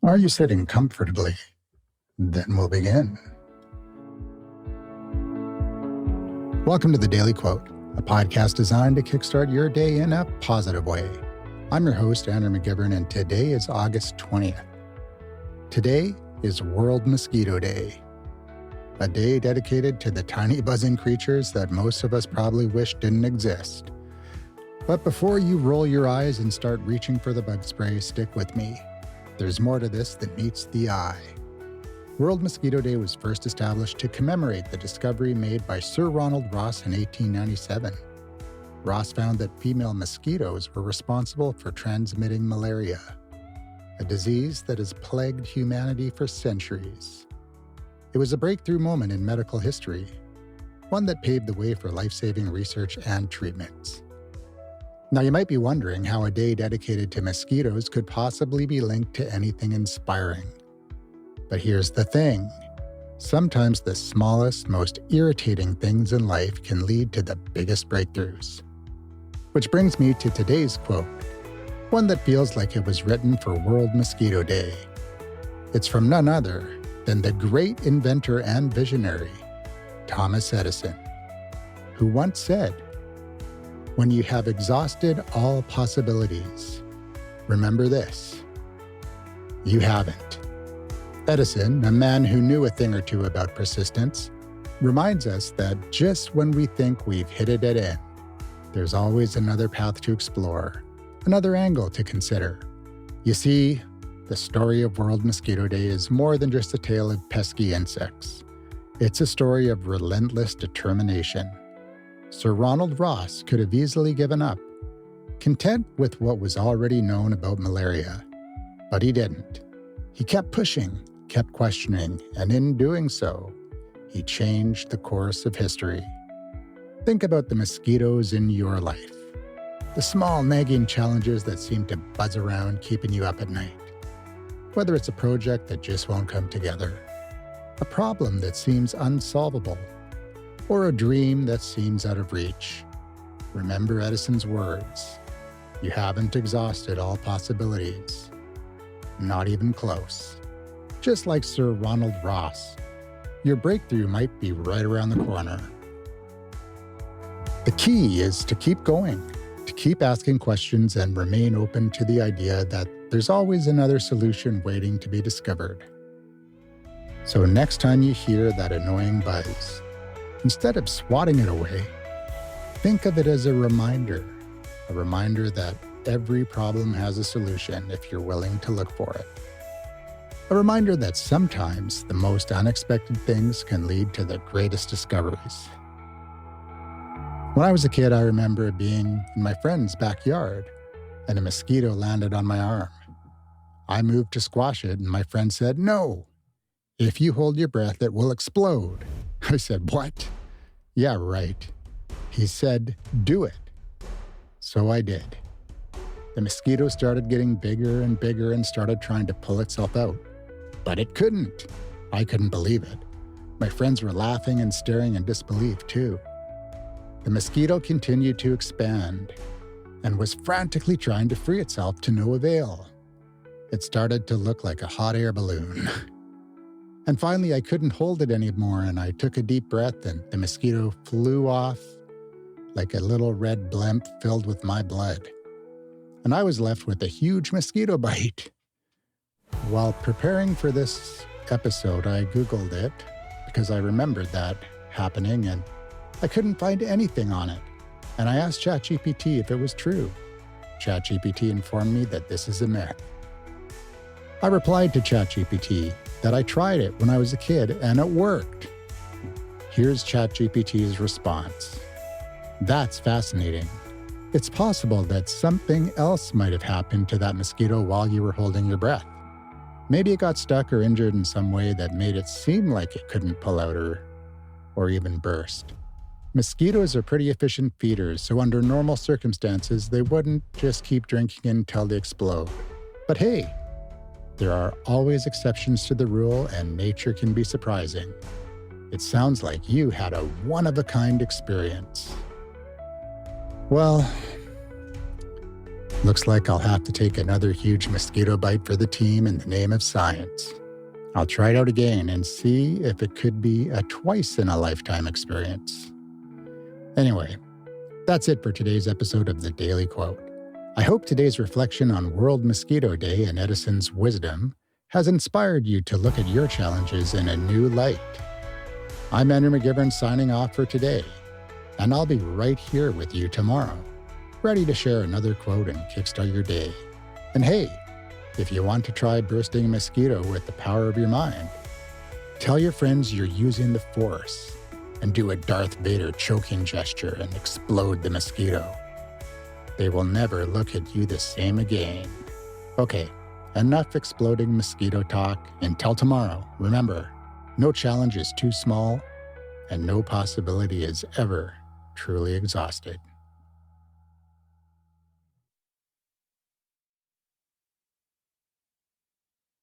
Are you sitting comfortably? Then we'll begin. Welcome to the Daily Quote, a podcast designed to kickstart your day in a positive way. I'm your host, Andrew McGivern, and today is August 20th. Today is World Mosquito Day, a day dedicated to the tiny buzzing creatures that most of us probably wish didn't exist. But before you roll your eyes and start reaching for the bug spray, stick with me. There's more to this than meets the eye. World Mosquito Day was first established to commemorate the discovery made by Sir Ronald Ross in 1897. Ross found that female mosquitoes were responsible for transmitting malaria, a disease that has plagued humanity for centuries. It was a breakthrough moment in medical history, one that paved the way for life-saving research and treatments. Now, you might be wondering how a day dedicated to mosquitoes could possibly be linked to anything inspiring. But here's the thing. Sometimes the smallest, most irritating things in life can lead to the biggest breakthroughs. Which brings me to today's quote, one that feels like it was written for World Mosquito Day. It's from none other than the great inventor and visionary, Thomas Edison, who once said, "When you have exhausted all possibilities, remember this: you haven't." Edison, a man who knew a thing or two about persistence, reminds us that just when we think we've hit a dead end, there's always another path to explore, another angle to consider. You see, the story of World Mosquito Day is more than just a tale of pesky insects. It's a story of relentless determination. Sir Ronald Ross could have easily given up, content with what was already known about malaria. But he didn't. He kept pushing, kept questioning, and in doing so, he changed the course of history. Think about the mosquitoes in your life. The small nagging challenges that seem to buzz around keeping you up at night. Whether it's a project that just won't come together, a problem that seems unsolvable, or a dream that seems out of reach. Remember Edison's words, "You haven't exhausted all possibilities." Not even close. Just like Sir Ronald Ross, your breakthrough might be right around the corner. The key is to keep going, to keep asking questions and remain open to the idea that there's always another solution waiting to be discovered. So next time you hear that annoying buzz, instead of swatting it away, think of it as a reminder that every problem has a solution if you're willing to look for it. A reminder that sometimes the most unexpected things can lead to the greatest discoveries. When I was a kid, I remember being in my friend's backyard and a mosquito landed on my arm. I moved to squash it and my friend said, "No, if you hold your breath, it will explode." I said, "What?" "Yeah, right." He said, "Do it." So I did. The mosquito started getting bigger and bigger and started trying to pull itself out. But it couldn't. I couldn't believe it. My friends were laughing and staring in disbelief too. The mosquito continued to expand and was frantically trying to free itself to no avail. It started to look like a hot air balloon. And finally, I couldn't hold it anymore, and I took a deep breath, and the mosquito flew off like a little red blimp filled with my blood. And I was left with a huge mosquito bite. While preparing for this episode, I Googled it because I remembered that happening, and I couldn't find anything on it. And I asked ChatGPT if it was true. ChatGPT informed me that this is a myth. I replied to ChatGPT that I tried it when I was a kid and it worked. Here's ChatGPT's response. "That's fascinating. It's possible that something else might have happened to that mosquito while you were holding your breath. Maybe it got stuck or injured in some way that made it seem like it couldn't pull out or even burst. Mosquitoes are pretty efficient feeders, so under normal circumstances, they wouldn't just keep drinking until they explode. But hey, there are always exceptions to the rule, and nature can be surprising. It sounds like you had a one-of-a-kind experience." Well, Looks like I'll have to take another huge mosquito bite for the team in the name of science. I'll try it out again and see if it could be a twice-in-a-lifetime experience. Anyway, that's it for today's episode of The Daily Quote. I hope today's reflection on World Mosquito Day and Edison's wisdom has inspired you to look at your challenges in a new light. I'm Andrew McGivern signing off for today, and I'll be right here with you tomorrow, ready to share another quote and kickstart your day. And hey, if you want to try bursting a mosquito with the power of your mind, tell your friends you're using the Force and do a Darth Vader choking gesture and explode the mosquito. They will never look at you the same again. Okay, enough exploding mosquito talk. Until tomorrow, remember, no challenge is too small and no possibility is ever truly exhausted.